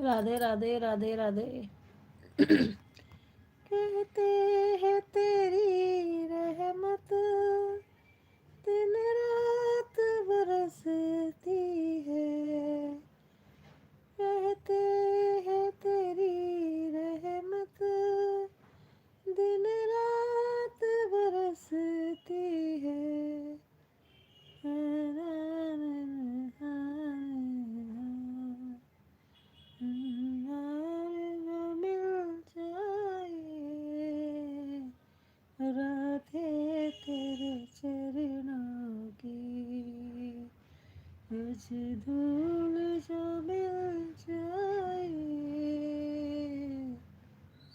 राधे राधे राधे राधे। कहते हैं तेरी रहमत दिन रात बरसती है। कहते हैं तेरी रहमत दिन रात बरसती है। जो मिल जाए राधे तेरे चरणों की, कुछ धूल जो मिल जाए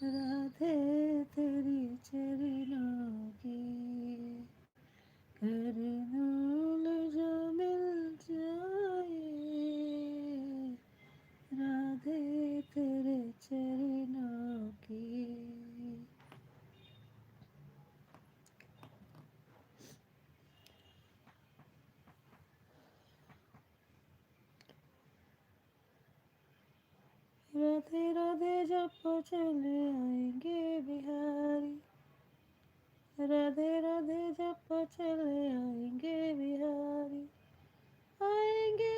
राधे तेरी चरणों की, कर धूल जो मिल जाए राधे तेरे चरणों की। राधे राधे जप चले आएंगे बिहारी, राधे राधे जप चले आएंगे बिहारी, आएंगे